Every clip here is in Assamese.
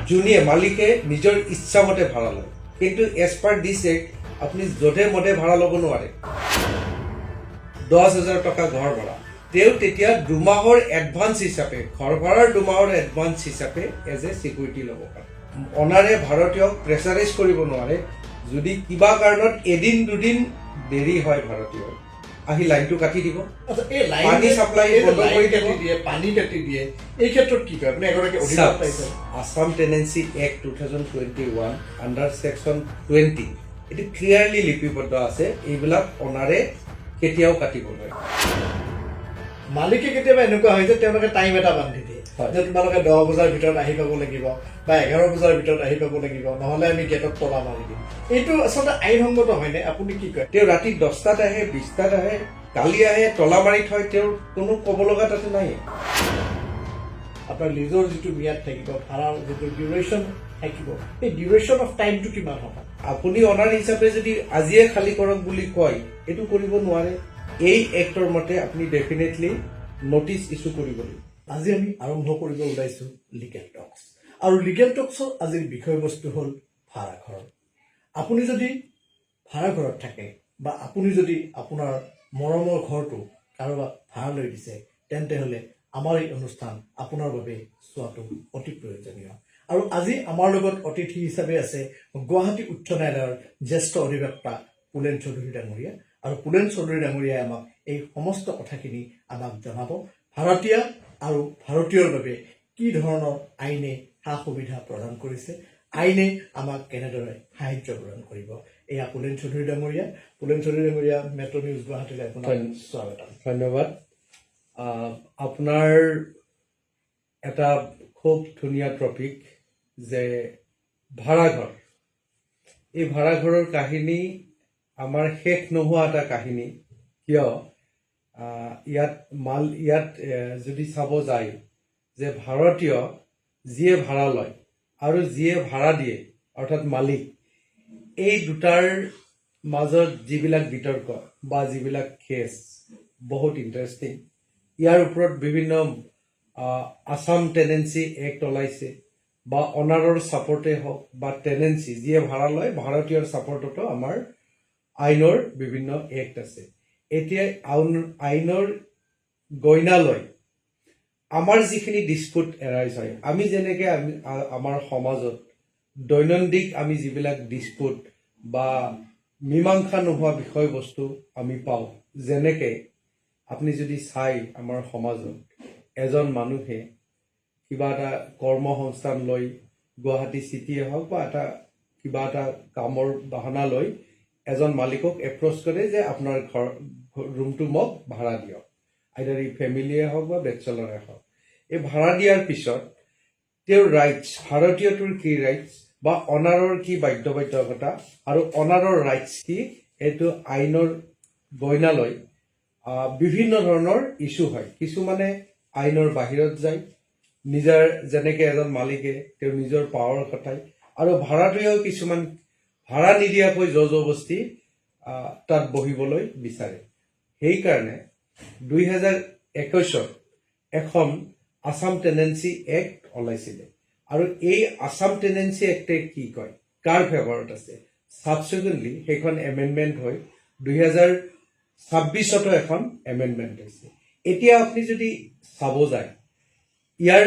যোনে মালিকে নিজৰ ইচ্ছামতে ভাড়া লয় কিন্তু এজ পাৰ দিছ এক্ট আপুনি যধে মধে ভাড়া ল'ব নোৱাৰে 10,000 টকা ঘৰ ভাড়া তেওঁ তেতিয়া 2 মাহৰ এডভান্স হিচাপে ঘৰ ভাড়াৰ 2 মাহৰ এডভান্স হিচাপে এজ এ সিকিউৰিটি ল'ব পাৰে অনাৰে ভাৰতীয়ক প্ৰেছাৰাইজ কৰিব নোৱাৰে যদি কিবা কাৰণত এদিন দুদিন দেৰি হয় ভাৰতীয় আহি লাইনটো কাটি দিব পানী সাপ্লাই বন্ধ কৰি দিয়ে পানী কাটি দিয়ে এই ক্ষেত্ৰত কি কয় আপুনি এগৰাকী অধিকাৰ পাইছে Assam tenancy act 2021 under section 20 এটি ক্লিয়াৰলি লিপিবদ্ধ আছে এইবিলাক অনাৰে কেতিয়াও কাটিব নোৱাৰে মালিকে কেতিয়াবা এনেকুৱা হয় যে তেওঁলোকে টাইম এটা বান্ধি দিয়ে যে তোমালোকে 10 বজাৰ ভিতৰত আহি পাব লাগিব বা 11 বজাৰ ভিতৰত আহি পাব লাগিব নহলে আমি গেটত তলা মাৰি দিম এইটো আচলতে আইনসংগত হয়নে আপুনি কি কয় তেওঁ ৰাতি 10টাত আহে 20টাত আহে কালি আহে তলা মাৰি থয় তেওঁৰ কোনো ক'ব লগা তাতে নাই আপোনাৰ লিজৰ যিটো মিয়াদ থাকিব ভাড়াৰ যিটো ডিউৰেশ্যন থাকিব এই ডিউৰেশ্যন অফ টাইমটো কিমান হ'ব আপুনি অনাৰ হিচাপে যদি আজিয়ে খালী কৰক বুলি কয় এইটো কৰিব নোৱাৰে এই এক্টৰ মতে আপুনি ডেফিনেটলি নোটিছ ইছ্যু কৰিব লাগিব আজি আমি আৰম্ভ কৰিব ওলাইছো লিগেল টক্স আৰু লিগেল টক্সৰ আজিৰ বিষয়বস্তু হ'ল ভাড়াঘৰ আপুনি যদি ভাড়াঘৰত থাকে বা আপুনি যদি আপোনাৰ মৰমৰ ঘৰটো কাৰোবাক ভাড়া লৈ দিছে তেন্তে হলে আমাৰ এই অনুষ্ঠান আপোনাৰ বাবে চোৱাটো অতি প্ৰয়োজনীয় আৰু আজি আমাৰ লগত অতিথি হিচাপে আছে গুৱাহাটী উচ্চ ন্যায়ালয়ৰ জ্যেষ্ঠ অধিবক্তা পুলেন চৌধুৰী ডাঙৰীয়া আৰু পুলেন চৌধুৰী ডাঙৰীয়াই আমাক এই সমস্ত কথাখিনি আমাক জনাব ভাৰতীয় আৰু ভাৰতীয়ৰ বাবে কি ধৰণৰ আইনে সা সুবিধা প্ৰদান কৰিছে আইনে আমাক কেনেদৰে সাহায্য প্ৰদান কৰিব এয়া পুলেন চৌধুৰী ডাঙৰীয়া মেট্ৰ' নিউজ গুৱাহাটীলৈ আপোনাক স্বাগতম ধন্যবাদ আপোনাৰ এটা খুব ধুনীয়া টপিক যে ভাড়াঘৰ এই ভাড়াঘৰৰ কাহিনী আমাৰ শেষ নোহোৱা এটা কাহিনী কিয় ইয়াত যদি চাব যায় যে ভাৰতীয় যিয়ে ভাড়া লয় আৰু যিয়ে ভাড়া দিয়ে অৰ্থাৎ মালিক এই দুটাৰ মাজত যিবিলাক বিতৰ্ক বা যিবিলাক কেছ বহুত ইণ্টাৰেষ্টিং ইয়াৰ ওপৰত বিভিন্ন আসাম টেনেন্সি এক্ট ওলাইছে বা অনাৰৰ ছাপৰ্টে হওক বা টেনেন্সি যিয়ে ভাড়া লয় ভাৰতীয়ৰ ছাপৰ্টতো আমাৰ আইনৰ বিভিন্ন এক্ট আছে এতিয়া আইনৰ গইনালৈ আমাৰ যিখিনি ডিসপুট এৰাইজ হয় আমি যেনেকৈ আমাৰ সমাজত দৈনন্দিন আমি যিবিলাক ডিসপুট বা মীমাংসা নোহোৱা বিষয়বস্তু আমি পাওঁ যেনেকৈ আপুনি যদি চাই আমাৰ সমাজত এজন মানুহে কিবা এটা কৰ্মসংস্থান লৈ গুৱাহাটী চিটিয়ে হওক বা কিবা এটা কামৰ বাহানা লৈ এজন মালিকক এপ্ৰ'চ কৰে যে আপোনাৰ ঘৰ ৰুমটো মোক ভাড়া দিয়ক আইদাৰ ই ফেমিলিয়ে হওক বা বেচেলৰে হওক এই ভাড়া দিয়াৰ পিছত তেওঁৰ ৰাইটছ ভাৰতীয়টোৰ কি ৰাইটছ বা অনাৰৰ কি বাধ্যবাধকতা আৰু অনাৰৰ ৰাইটছ কি এইটো আইনৰ গইনালৈ বিভিন্ন ধৰণৰ ইস্যু হয় কিছুমানে আইনৰ বাহিৰত যায় নিজৰ যেনেকৈ এজন মালিকে তেওঁ নিজৰ পাৱাৰ খটায় আৰু ভাড়াটোৱেও কিছুমান ভাড়া নিদিয়াকৈ জবৰদস্তি তাত বহিবলৈ বিচাৰে সেইকাৰণে 2021 এখন আসাম টেনেন্সি এক্ট ওলাইছিলে আৰু এই আসাম টেনেন্সি এক্টে কি কয় কাৰ ফেভাৰত আছে সাবসিকুৱেণ্টলি সেইখন এমেণ্ডমেণ্ট হৈ 2026তো এখন এমেণ্ডমেণ্ট হৈছে এতিয়া আপুনি যদি চাব যায় ইয়াৰ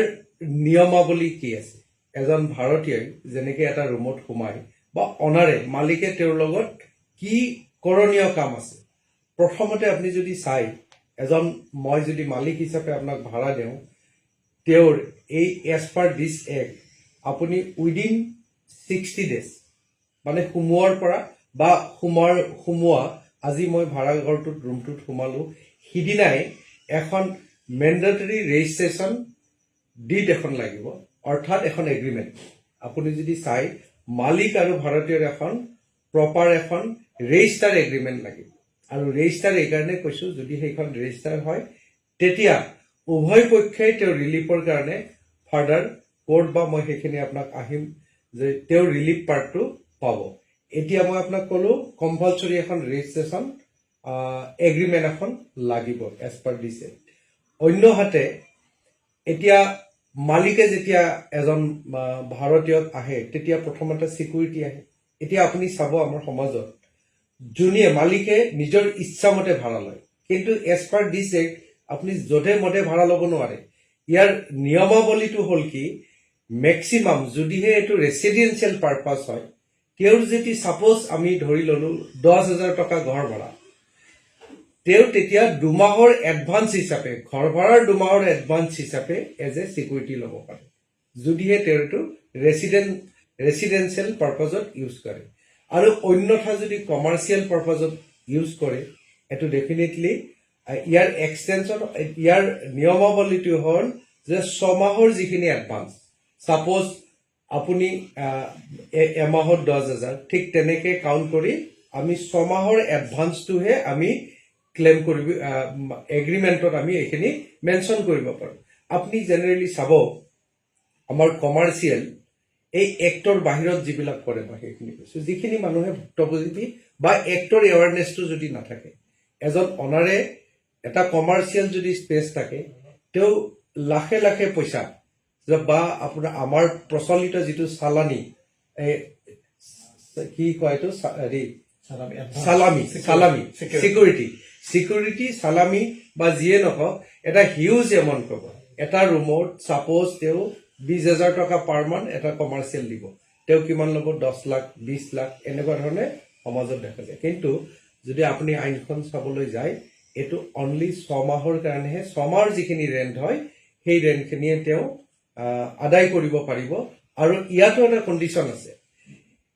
নিয়মাৱলী কি আছে এজন ভাৰতীয়ই যেনেকৈ এটা ৰুমত সোমায় বা অনাৰে মালিকে তেওঁৰ লগত কি কৰণীয় কাম আছে প্ৰথমতে আপুনি যদি চাই মই যদি মালিক হিচাপে আপোনাক ভাড়া দিওঁ তেওঁৰ এই এজ পাৰ দিছ এক্ট আপুনি উইদিন 60 ডেজ মানে সোমোৱাৰ পৰা বা সোমোৱা আজি মই ভাড়া ঘৰটোত ৰুমটোত সোমালোঁ সিদিনাই এখন মেণ্ডেটৰী ৰেজিষ্ট্ৰেশ্যন ডিড এখন লাগিব অৰ্থাৎ এখন এগ্ৰিমেণ্ট আপুনি যদি চাই মালিক আৰু ভাৰতীয়ৰ এখন প্ৰপাৰ এখন ৰেজিষ্টাৰ এগ্ৰিমেণ্ট লাগিব আৰু ৰেজিষ্টাৰ এইকাৰণে কৈছোঁ যদি সেইখন ৰেজিষ্টাৰ হয় তেতিয়া উভয় পক্ষই তেওঁৰ ৰিলিফৰ কাৰণে ফাৰ্ডাৰ কোৰ্ট বা মই সেইখিনি আপোনাক আহিম যে তেওঁৰ ৰিলিফ পাৰ্টটো পাব এতিয়া মই আপোনাক ক'লোঁ কম্পালচৰি এখন ৰেজিষ্ট্ৰেশ্যন এগ্ৰিমেণ্ট এখন লাগিব এজ পাৰ দিছে অন্যহাতে এতিয়া মালিকে যেতিয়া এজন ভাৰতীয়ক আহে তেতিয়া প্ৰথমতে চিকিউৰিটি আহে এতিয়া আপুনি চাব আমাৰ সমাজত যোনে মালিকে নিজৰ ইচ্ছামতে ভাড়া লয় কিন্তু এজ পাৰ দিছ এক্ট আপুনি যধে মধে ভাড়া ল'ব নোৱাৰে ইয়াৰ নিয়মাৱলীটো হ'ল কি মেক্সিমাম যদিহে এইটো ৰেচিডেঞ্চিয়েল পাৰপাছ হয় তেওঁৰ যদি ছাপ'জ আমি ধৰি ল'লো 10,000 টকা ঘৰ ভাড়া তেওঁ তেতিয়া 2 মাহৰ এডভান্স হিচাপে ঘৰ ভাড়াৰ 2 মাহৰ এডভান্স হিচাপে এজ এ চিকিউৰিটি ল'ব পাৰে যদিহে তেওঁ এইটো ৰেচিডেঞ্চিয়েল পাৰপাছত ইউজ কৰে আৰু অন্যথা যদি কমাৰ্চিয়েল পাৰপাছত ইউজ কৰে এইটো ডেফিনেটলি ইয়াৰ এক্সটেনশ্যন ইয়াৰ নিয়মাৱলীটো হ'ল যে 6 মাহৰ যিখিনি এডভান্স ছাপ'জ আপুনি এমাহত 10,000 ঠিক তেনেকে কাউণ্ট কৰি আমি 6 মাহৰ এডভান্সটোহে আমি ক্লেম কৰিব এগ্ৰিমেণ্টত আমি এইখিনি মেনশ্যন কৰিব পাৰোঁ আপুনি জেনেৰেলি চাব আমাৰ কমাৰ্চিয়েল এই এক্টৰ বাহিৰত যিবিলাক কৰে মই সেইখিনি কৈছোঁ যিখিনি মানুহে ভুক্তভোগী বা এক্টৰ এৱাৰনেছটো যদি নাথাকে এজন অনাৰে এটা কমাৰ্চিয়েল যদি স্পেচ থাকে তেওঁ লাখে লাখে পইচা বা আপোনাৰ আমাৰ প্ৰচলিত যিটো চালানী কি কয় এইটো হেৰি চালামি চিকিউৰিটি চালামি বা যিয়ে নকওক এটা হিউজ এমাউণ্ট পাব এটা ৰুমত ছাপ'জ তেওঁ 20,000 টকা পাৰ মান্থ এটা কমাৰ্চিয়েল দিব তেওঁ কিমান ল'ব 10 লাখ 20 লাখ এনেকুৱা ধৰণে সমাজত দেখা যায় কিন্তু যদি আপুনি আইনখন চাবলৈ যায় এইটো অনলি 6 মাহৰ কাৰণেহে 6 মাহৰ যিখিনি ৰেণ্ট হয় সেই ৰেণ্টখিনিয়ে তেওঁ আদায় কৰিব পাৰিব আৰু ইয়াতো এটা কণ্ডিশ্যন আছে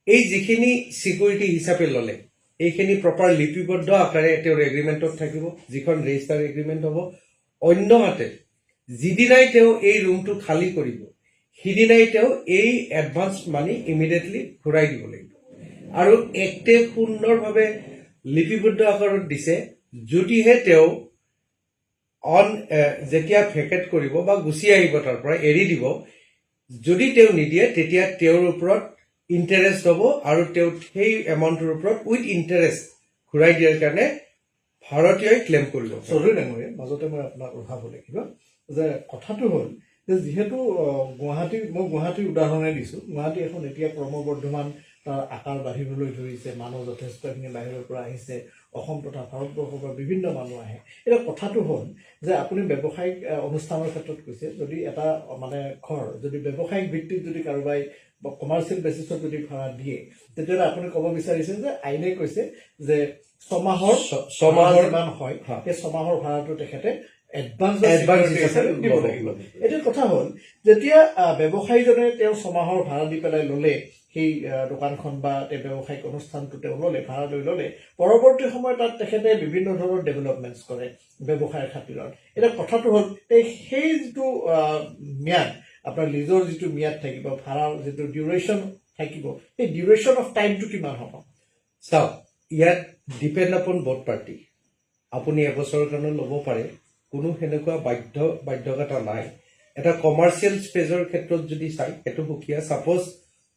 এই যিখিনি চিকিউৰিটি হিচাপে ল'লে এইখিনি প্ৰপাৰ লিপিবদ্ধ আকাৰে তেওঁৰ এগ্ৰিমেণ্টত থাকিব যিখন ৰেজিষ্টাৰ এগ্ৰিমেণ্ট হ'ব অন্যহাতে যিদিনাই তেওঁ এই ৰুমটো খালী কৰিব সিদিনাই তেওঁ এই এডভান্স মানি ইমিডিয়েটলি ঘূৰাই দিব লাগিব আৰু একটে সুন্দৰভাৱে লিপিবদ্ধ আকাৰত দিছে যদিহে তেওঁ যেতিয়া ভেকেট কৰিব বা গুচি আহিব তাৰ পৰা এৰি দিব যদি তেওঁ নিদিয়ে তেতিয়া তেওঁৰ ওপৰত ইণ্টাৰেষ্ট হ'ব আৰু তেওঁ সেই এমাউণ্টৰ ওপৰত উইথ ইণ্টাৰেষ্ট ঘূৰাই দিয়াৰ কাৰণে ভাৰতীয়ই ক্লেইম কৰিব চৌধুৰী ডাঙৰীয়া মাজতে মই আপোনাক উঠাব লাগিব যে কথাটো হ'ল যে যিহেতু মই গুৱাহাটীৰ উদাহৰণে দিছোঁ গুৱাহাটী এখন এতিয়া ক্ৰমবৰ্ধমান তাৰ আকাৰ বাঢ়িবলৈ ধৰিছে মানুহ যথেষ্টখিনি বাহিৰৰ পৰা আহিছে অসম তথা ভাৰতবৰ্ষৰ পৰা বিভিন্ন মানুহ আহে এতিয়া কথাটো হ'ল যে আপুনি ব্যৱসায়িক অনুষ্ঠানৰ ক্ষেত্ৰত কৈছে যদি এটা মানে ঘৰ যদি ব্যৱসায়িক ভিত্তিত যদি কাৰোবাই বা কমাৰ্চিয়েল বেচিছত যদি ভাড়া দিয়ে তেতিয়াহ'লে আপুনি ক'ব বিচাৰিছে যে আইনে কৈছে যে 6 মাহৰ যিমান হয় সেই 6 মাহৰ ভাড়াটো তেখেতে এডভান্স দিব লাগিব এতিয়া কথা হ'ল যেতিয়া ব্যৱসায়ীজনে তেওঁ 6 মাহৰ ভাড়া দি পেলাই ল'লে সেই দোকানখন বা তেওঁ ব্যৱসায়িক অনুষ্ঠানটো তেওঁ ল'লে ভাড়া লৈ ল'লে পৰৱৰ্তী সময়ত তাত তেখেতে বিভিন্ন ধৰণৰ ডেভেলপমেণ্টছ কৰে ব্যৱসায়ৰ খাতিৰত এতিয়া কথাটো হ'ল সেই যিটো ম্যাদ আপোনাৰ লিজৰ যিটো ম্যাদ থাকিব ভাড়াৰ যিটো ডিউৰেশ্যন থাকিব সেই ডিউৰেশ্যন অফ টাইমটো কিমান হ'ব চাওক ইয়াত ডিপেণ্ড আপন বথ পাৰ্টি আপুনি এবছৰৰ কাৰণে ল'ব পাৰে কোনো সেনেকুৱা বাধ্যকতা নাই এটা কমাৰ্চিয়েল স্পেচৰ ক্ষেত্ৰত যদি চাই সেইটো সুকীয়া ছাপ'জ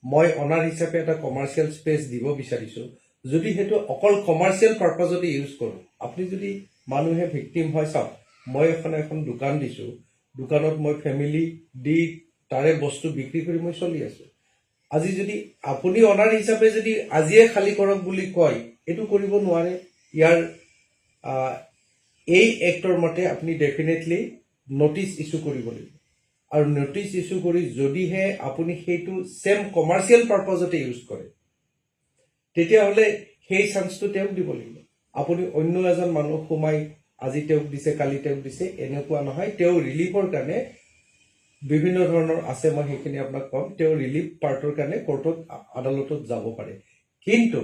মই অনাৰ হিচাপে এটা কমাৰ্চিয়েল স্পেচ দিব বিচাৰিছোঁ যদি সেইটো অকল কমাৰ্চিয়েল পাৰপাজতে ইউজ কৰোঁ আপুনি যদি মানুহে ভিক্টিম হয় চাওক মই এখন দোকান দিছোঁ দোকানত মই ফেমিলি দি তাৰে বস্তু বিক্ৰী কৰি মই চলি আছোঁ আজি যদি আপুনি অনাৰ হিচাপে যদি আজিয়ে খালী কৰক বুলি কয় এইটো কৰিব নোৱাৰে ইয়াৰ এই এক্টৰ মতে আপুনি ডেফিনেটলি নটিচ ইছ্যু কৰিব লাগিব আৰু নটিচ ইছ্যু কৰি যদিহে আপুনি সেইটো চেম কমাৰ্চিয়েল পাৰপাজতে ইউজ কৰে তেতিয়াহ'লে সেই চান্সটো তেওঁক দিব লাগিব আপুনি অন্য এজন মানুহ সোমাই আজি তেওঁক দিছে কালি তেওঁক দিছে এনেকুৱা নহয় তেওঁ ৰিলিফৰ কাৰণে বিভিন্ন ধৰণৰ আছে মই সেইখিনি আপোনাক ক'ম তেওঁ ৰিলিফ পাৰ্টৰ কাৰণে কোৰ্টত আদালতত যাব পাৰে কিন্তু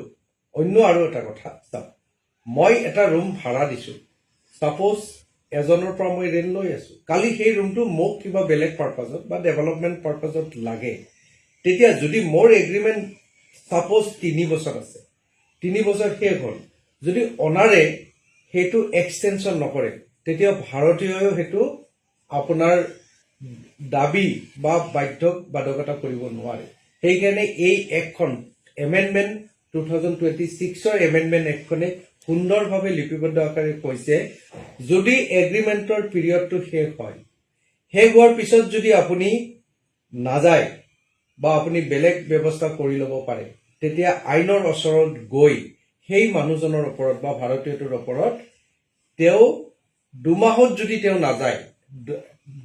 অন্য আৰু এটা কথা চাওক মই এটা ৰুম ভাড়া দিছোঁ ছাপ'জ এজনৰ পৰা মই ৰেণ্ট লৈ আছোঁ কালি সেই ৰুমটো মোক কিবা বেলেগ পাৰপাজত বা ডেভেলপমেণ্ট পাৰপাজত লাগে তেতিয়া যদি মোৰ এগ্ৰিমেণ্ট ছাপ'জ 3 বছৰ আছে 3 বছৰ শেষ হ'ল যদি অনাৰে সেইটো এক্সটেনশ্যন নকৰে তেতিয়া ভাৰতীয়ও সেইটো আপোনাৰ দাবী বা বাধ্যবাধকতা কৰিব নোৱাৰে সেইকাৰণে এই এক্টখন এমেণ্ডমেণ্ট 2026ৰ এমেণ্ডমেণ্ট এক্টখনে সুন্দৰভাৱে লিপিবদ্ধ আকাৰে কৈছে যদি এগ্ৰিমেণ্টৰ পিৰিয়ডটো শেষ হয় শেষ হোৱাৰ পিছত যদি আপুনি নাযায় বা আপুনি বেলেগ ব্যৱস্থা কৰি ল'ব পাৰে, তেতিয়া আইনৰ ওচৰত গৈ সেই মানুহজনৰ ওপৰত বা ভাৰতীয়টোৰ ওপৰত তেওঁ 2 মাহত যদি তেওঁ নাযায়,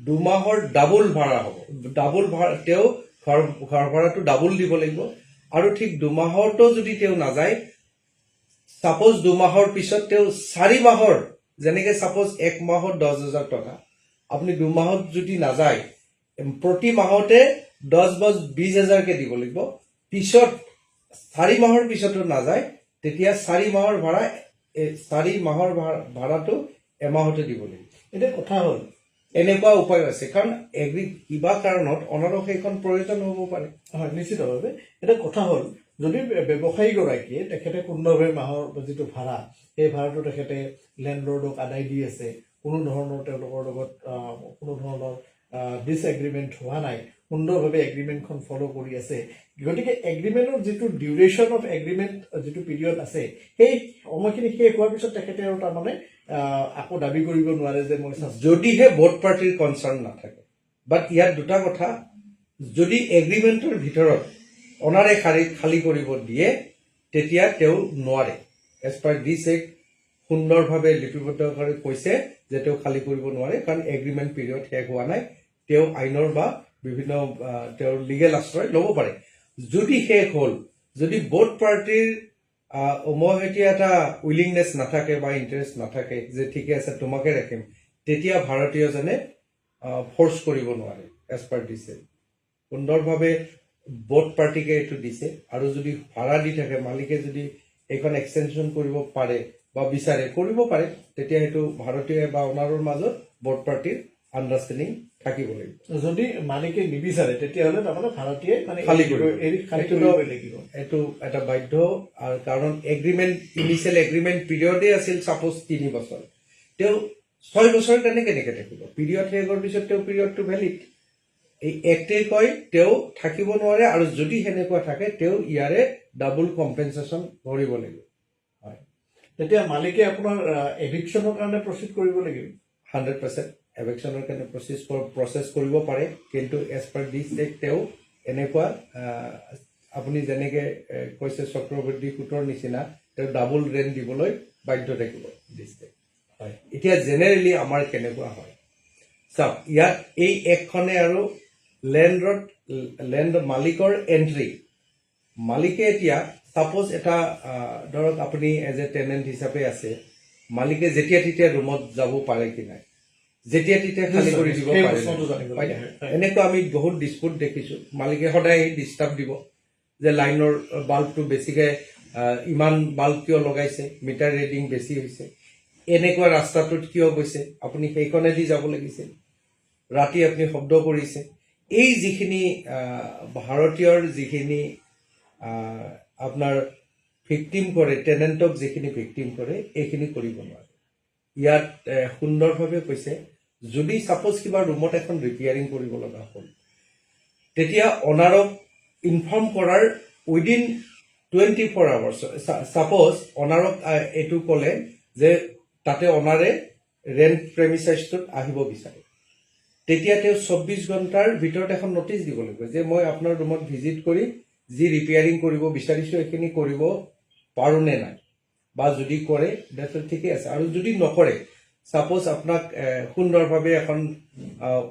2 মাহৰ ডাবল ভাড়া হ'ব। ডাবল ভাড়া, তেওঁ ঘৰ ভাড়াটো ডাবল দিব লাগিব। আৰু ঠিক 2 মাহতো যদি তেওঁ নাযায়, সাপোজ 2 মাহৰ পিছত তেওঁ 4 মাহৰ, যেনেকে সাপোজ 1 মাহত 10,000 টকা, আপুনি 2 মাহত যদি নাযায়, প্ৰতি মাহতে 10 বা 20,000কে দিব লাগিব। পিছত 4 মাহৰ পিছতো নাযায়, তেতিয়া 4 মাহৰ ভাড়া, 4 মাহৰ ভাড়াটো এমাহতে দিব লাগিব। এতিয়া কথা হ'ল, এনেকুৱা উপায় আছে, কাৰণ কিবা কাৰণত অনাৰক সেইখন প্ৰয়োজন হ'ব পাৰে। হয়, নিশ্চিতভাৱে। এতিয়া কথা হ'ল, যদি ব্যৱসায়ীগৰাকীয়ে তেখেতে সুন্দৰভাৱে মাহৰ যিটো ভাড়া, সেই ভাড়াটো তেখেতে লেণ্ডলৰ্ডক আদায় দি আছে, কোনো ধৰণৰ তেওঁলোকৰ লগত কোনো ধৰণৰ ডিছএগ্ৰিমেণ্ট হোৱা নাই, সুন্দৰভাৱে এগ্ৰিমেণ্টখন ফ'ল' কৰি আছে, গতিকে এগ্ৰিমেণ্টৰ যিটো ডিউৰেশ্যন অফ এগ্ৰিমেণ্ট যিটো পিৰিয়ড আছে, সেই সময়খিনি শেষ হোৱাৰ পিছত তেখেতে আৰু তাৰমানে আকৌ দাবী কৰিব নোৱাৰে যে মই যদিহে বোথ পাৰ্টিৰ কনচাৰ্ণ নাথাকে। বাট ইয়াত দুটা কথা, যদি এগ্ৰিমেণ্টৰ ভিতৰত অনাৰে খালী কৰিব দিয়ে, তেতিয়া তেওঁ নোৱাৰে। এজ পাৰ দিছ এক্ট সুন্দৰভাৱে লিপিবদ্ধভাৱে কৈছে যে তেওঁ খালী কৰিব নোৱাৰে, কাৰণ এগ্ৰিমেণ্ট পিৰিয়ড শেষ হোৱা নাই। তেওঁ আইনৰ বা বিভিন্ন তেওঁৰ লিগেল আশ্ৰয় ল'ব পাৰে। যদি শেষ হ'ল, যদি বোথ পাৰ্টিৰ মই এতিয়া এটা উইলিংনেছ নাথাকে বা ইণ্টাৰেষ্ট নাথাকে যে ঠিকে আছে তোমাকে ৰাখিম, তেতিয়া ভাৰতীয়জনে ফ'ৰ্চ কৰিব নোৱাৰে। এজ পাৰ দিছে সুন্দৰভাৱে বোথ পাৰ্টিকে এইটো দিছে। আৰু যদি ভাড়া দি থাকে, মালিকে যদি এইখন এক্সটেনশ্যন কৰিব পাৰে বা বিচাৰে কৰিব পাৰে, তেতিয়া সেইটো ভাৰতীয় বা অনাৰৰ মাজত বোথ পাৰ্টিৰ আণ্ডাৰষ্টেণ্ডিং থাকিব লাগিব। যদি মালিকে নিবিচাৰে, তেতিয়াহ'লে তাৰমানে ভাৰতীয় মানে খালী কৰিব লাগিব। এইটো এটা বাধ্য। আৰু কাৰণ এগ্ৰিমেণ্ট, ইনিচিয়েল এগ্ৰিমেণ্ট পিৰিয়ডেই আছিল সাপোজ 3 বছৰ, তেওঁ 6 বছৰ কেনেকে থাকিব? পিৰিয়ড শেষ হোৱাৰ পিছত তেওঁ পিৰিয়ডটো ভেলিড। এই এক্টে কয় তেওঁ থাকিব নোৱাৰে, আৰু যদি সেনেকুৱা থাকে তেওঁ ইয়াৰে ডাবল কম্পেনচেশ্যন ভৰিব লাগিব। হয়, তেতিয়া মালিকে আপোনাৰ এভিকশ্যনৰ কাৰণে প্ৰচিড কৰিব লাগিব। 100% এভিকশ্যনৰ কাৰণে প্ৰচেছ কৰিব পাৰে, কিন্তু এজ পাৰ দিছ এক্ট তেওঁ এনেকুৱা আপুনি যেনেকে কৈছে চক্ৰবৃদ্ধি সুতৰ নিচিনা তেওঁ ডাবল ৰেণ্ট দিবলৈ বাধ্য থাকিব দিছ এক্ট। হয়, এতিয়া জেনেৰেলি আমাৰ কেনেকুৱা হয় চাওক, ইয়াত এই এক্টখনে আৰু লেণ্ড মালিকৰ এণ্ট্ৰি, মালিকে এতিয়া সাপোজ এটা ধৰক আপুনি এজ এ টেনেণ্ট হিচাপে আছে, মালিকে যেতিয়া তেতিয়া ৰুমত যাব পাৰে কি নাই, যেতিয়া তেতিয়া খালী কৰি দিব পাৰে। এনেকুৱা আমি বহুত ডিছপুট দেখিছোঁ। মালিকে সদায় ডিষ্টাৰ্ব দিব যে লাইনৰ বাল্বটো বেছিকে, ইমান বাল্ব কিয় লগাইছে, মিটাৰ ৰিডিং বেছি হৈছে, এনেকুৱা ৰাস্তাটোত কিয় গৈছে, আপুনি সেইখনেদি যাব লাগিছিল, ৰাতি আপুনি শব্দ কৰিছে। এই যিখিনি ভাৰতীয়ৰ যিখিনি আপোনাৰ ভিক্টিম কৰে, টেনেণ্টক যিখিনি ভিক্টিম কৰে, এইখিনি কৰিব নোৱাৰে। ইয়াত সুন্দৰভাৱে কৈছে, যদি সাপোজ কিবা ৰুমত এখন ৰিপেয়াৰিং কৰিব লগা হ'ল, তেতিয়া অনাৰক ইনফৰ্ম কৰাৰ উইদিন 24 আৱাৰ্ছ। সাপোজ অনাৰক এইটো ক'লে যে তাতে অনাৰে ৰেণ্ট প্ৰেমিচাইজটোত আহিব বিচাৰে, তেতিয়া তেওঁ 24 ঘণ্টাৰ ভিতৰত এখন নটিচ দিব লাগিব যে মই আপোনাৰ ৰুমত ভিজিট কৰি যি ৰিপেয়াৰিং কৰিব বিচাৰিছোঁ এইখিনি কৰিব পাৰোঁ নে নাই, বা যদি কৰে ঠিকে আছে। আৰু যদি নকৰে, সাপোজ আপোনাক সুন্দৰভাৱে এখন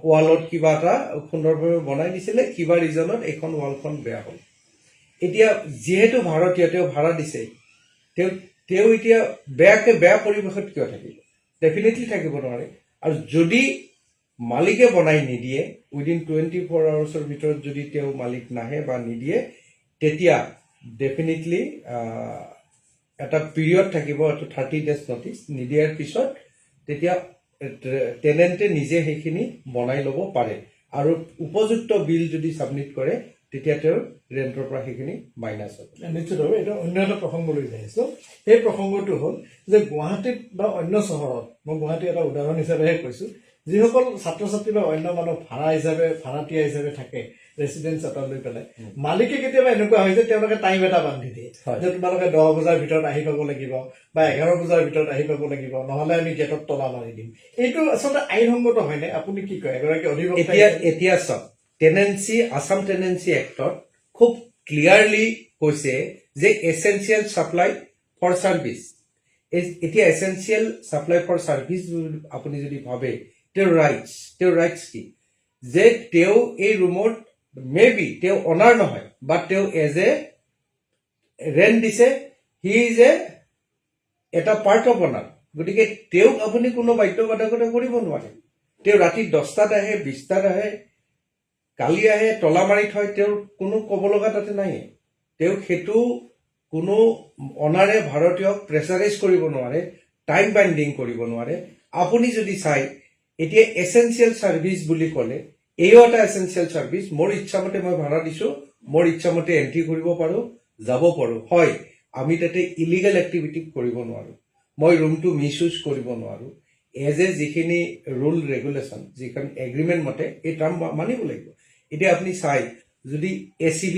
ৱালত কিবা এটা সুন্দৰভাৱে বনাই দিছিলে, কিবা ৰিজনত এইখন ৱালখন বেয়া হ'ল, এতিয়া যিহেতু ভাৰতীয় তেওঁ ভাড়া দিছে, তেওঁ এতিয়া বেয়া পৰিৱেশত কিয় থাকিব? ডেফিনেটলি থাকিব নোৱাৰে। আৰু যদি মালিকে বনাই নিদিয়ে, উইদিন 24 আৱাৰ্ছৰ ভিতৰত যদি তেওঁ মালিক নাহে বা নিদিয়ে, তেতিয়া ডেফিনেটলি এটা পিৰিয়ড থাকিব, এইটো 30 days নটিচ। নিদিয়াৰ পিছত তেতিয়া টেনেণ্টে নিজে সেইখিনি বনাই ল'ব পাৰে, আৰু উপযুক্ত বিল যদি ছাবমিট কৰে, তেতিয়া তেওঁৰ ৰেণ্টৰ পৰা সেইখিনি মাইনাছ হ'ব। নিশ্চিতভাৱে এটা অন্য এটা প্ৰসংগলৈ যাই আছোঁ। সেই প্ৰসংগটো হ'ল যে গুৱাহাটীত বা অন্য চহৰত, মই গুৱাহাটী এটা উদাহৰণ হিচাপেহে কৈছোঁ, যিসকল ছাত্ৰ ছাত্ৰী বা অন্য মানুহ ভাড়াতীয়া হিচাপে থাকে ৰেচিডেঞ্চ এটা লৈ পেলাই মালিকে কেতিয়াবা এনেকুৱা হয় যে তেওঁলোকে টাইম এটা বান্ধি দিয়ে হয়। যে তোমালোকে 10 বজাৰ ভিতৰত আহি পাব লাগিব বা 11 বজাৰ ভিতৰত আহি পাব লাগিব, নহলে আমি গেটত তলা মাৰি দিম। এইটো আচলতে আইনসংগত হয়নে? আপুনি কি কয় এগৰাকী অধিবক্তা? এতিয়া চাওক, টেনেন্সি আছাম টেনেন্সি এক্টত খুব ক্লিয়াৰলি কৈছে যে এচেঞ্চিয়েল ছাপ্লাই ফৰ ছাৰ্ভিচ। এতিয়া এচেঞ্চিয়েল ছাপ্লাই ফৰ ছাৰ্ভিচ আপুনি যদি ভাবে তেওঁৰ ৰাইটছ কি, যে তেওঁ এই ৰুমত মে বি তেওঁ অনাৰ নহয়, বাট তেওঁ এজ এ ৰেণ্ট দিছে, হি ইজ এটা পাৰ্ট অফ অনাৰ। গতিকে তেওঁক আপুনি কোনো বাধ্যবাধকতা কৰিব নোৱাৰে। তেওঁ ৰাতি 10টাত আহে, 20টাত আহে, কালি আহে, তলা মাৰি থয়, তেওঁৰ কোনো ক'ব লগা তাতে নাই। তেওঁক সেইটো কোনো অনাৰে ভাৰতীয়ক প্ৰেছাৰাইজ কৰিব নোৱাৰে, টাইম বাইণ্ডিং কৰিব নোৱাৰে। আপুনি যদি চাই এতিয়া এচেঞ্চিয়েল ছাৰ্ভিচ বুলি ক'লে এইও এটা এচেঞ্চিয়েল ছাৰ্ভিচ। মোৰ ইচ্ছামতে মই ভাড়া দিছোঁ, মোৰ ইচ্ছামতে এণ্ট্ৰি কৰিব পাৰোঁ, যাব পাৰোঁ। হয়, আমি তাতে ইলিগেল এক্টিভিটি কৰিব নোৱাৰোঁ, মই ৰুমটো মিছ ইউজ কৰিব নোৱাৰোঁ। এজ এ যিখিনি ৰুল ৰেগুলেশ্যন, যিখন এগ্ৰিমেণ্ট মতে এই টাৰ্ম মানিব লাগিব। এতিয়া আপুনি চাই যদি ACB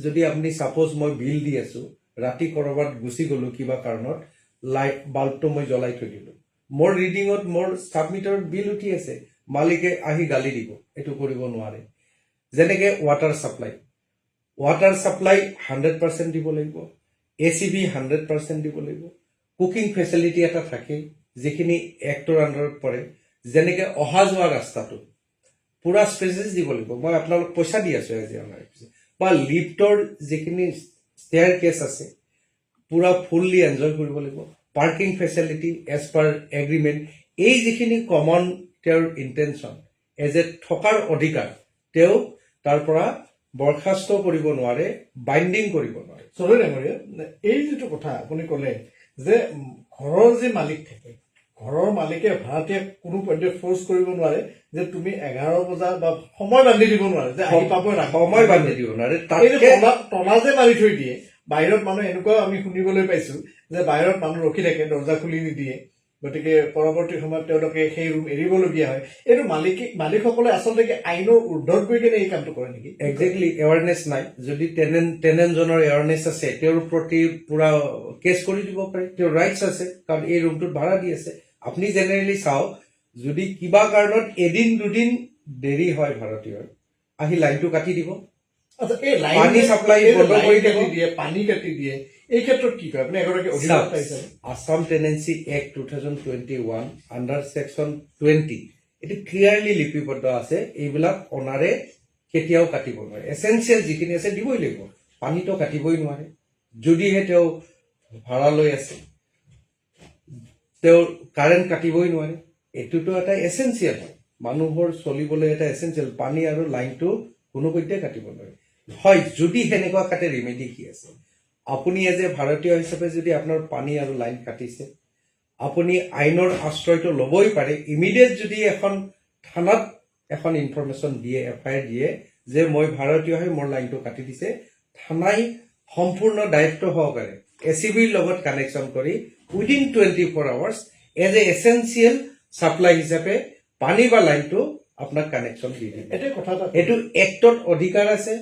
যদি আপুনি ছাপ'জ মই বিল দি আছোঁ, ৰাতি ক'ৰবাত গুচি গ'লোঁ কিবা কাৰণত, লাইট বাল্বটো মই জ্বলাই থৈ দিলোঁ, মোৰ ৰিডিঙত মোৰ ছাবমিটাৰত বিল উঠি আছে, মালিকে আহি গালি দিব, এইটো কৰিব নোৱাৰে। যেনেকৈ ৱাটাৰ ছাপ্লাই 100% দিব লাগিব, ACB 100% দিব লাগিব। কুকিং ফেচিলিটি এটা থাকে যিখিনি এক্টৰ আণ্ডাৰত পৰে, যেনেকৈ অহা যোৱা ৰাস্তাটো পুৰা স্পেচেছ দিব লাগিব। মই আপোনালোক পইচা দি আছোঁ এজ এ অনাৰ, বা লিফ্টৰ যিখিনি ষ্টেয়াৰ কেছ আছে পুৰা ফুল্লি এনজয় কৰিব লাগিব। Parking facility as per agreement, এই যিখিনি কমন তেওঁৰ ইণ্টেনশ্যন এজ এ থকাৰ অধিকাৰ, তেওঁ তাৰ পৰা বৰখাস্ত কৰিব নোৱাৰে, বাইণ্ডিং কৰিব নোৱাৰে। চৰৈ ডাঙৰীয়া, এই যিটো কথা আপুনি ক'লে যে ঘৰৰ যি মালিক থাকে, ঘৰৰ মালিকে ভাড়াতীয়াক কোনো পৰ্যায়ত ফ'ৰ্চ কৰিব নোৱাৰে যে তুমি 11 বজা বা সময় বান্ধি দিব নোৱাৰে যে আহি পাব, সময় বান্ধি দিব নোৱাৰে। তলা যে মাৰি থৈ দিয়ে বাহিৰত, মানুহ এনেকুৱাও আমি শুনিবলৈ পাইছো যে বাহিৰত মানুহ ৰখি থাকে, দৰ্জা খুলি নিদিয়ে, গতিকে পৰৱৰ্তী সময়ত তেওঁলোকে সেই ৰুম এৰিবলগীয়া হয়। এইটো মালিকসকলে আচলতে কি আইনৰ উৰ্ধত গৈ কিনে এই কামটো কৰে নেকি? একজেক্টলি এৱাৰনেছ নাই। যদি টেনেণ্টজনৰ এৱাৰনেছ আছে, তেওঁৰ প্ৰতি পুৰা কেছ কৰি দিব পাৰে, তেওঁৰ ৰাইটছ আছে, কাৰণ এই ৰুমটোত ভাড়া দি আছে। আপুনি জেনেৰেলি চাওক, যদি কিবা কাৰণত এদিন দুদিন দেৰি হয় ভাৰতীয়ৰ, আহি লাইনটো কাটি দিব, পানী ছাপ্লাই বন্ধ কৰি দিয়ে, পানী কাটি দিয়ে। এই ক্ষেত্ৰত কি কয় আপুনি এগৰাকী অধিবক্তা হিচাপে? Assam tenancy act 2021 under section 20 এইটো ক্লিয়াৰলি লিপিবদ্ধ আছে, এইবিলাক অনাৰে কেতিয়াও কাটিব নোৱাৰে। এচেঞ্চিয়েল যিখিনি আছে দিবই লাগিব, পানীটো কাটিবই নোৱাৰে। যদিহে তেওঁ ভাড়া লৈ আছে, তেওঁৰ কাৰেণ্ট কাটিবই নোৱাৰে। এইটোতো এটা এচেঞ্চিয়েল হয়, মানুহৰ চলিবলৈ এটা এচেঞ্চিয়েল। পানী আৰু লাইনটো কোনো পধ্যে কাটিব নোৱাৰে। হয়, যদি সেনেকুৱা কাটে ৰিমেডি কি আছে? আপুনি এজ এ ভাৰতীয় হিচাপে যদি আপোনাৰ পানী আৰু লাইন কাটিছে, আপুনি আইনৰ আশ্ৰয়টো ল'বই পাৰে। ইমিডিয়েট যদি এখন থানাত এখন ইনফৰমেশ্যন দিয়ে, FIR দিয়ে যে মই ভাৰতীয় হৈ মোৰ লাইনটো কাটি দিছে, থানাই সম্পূৰ্ণ দায়িত্ব সহকাৰে ACBৰ লগত কানেকশ্যন কৰি within 24 hours as a essential supply হিচাপে পানী বা লাইনটো আপোনাক কানেকশ্যন দি দিব। এইটো এক্টত অধিকাৰ আছে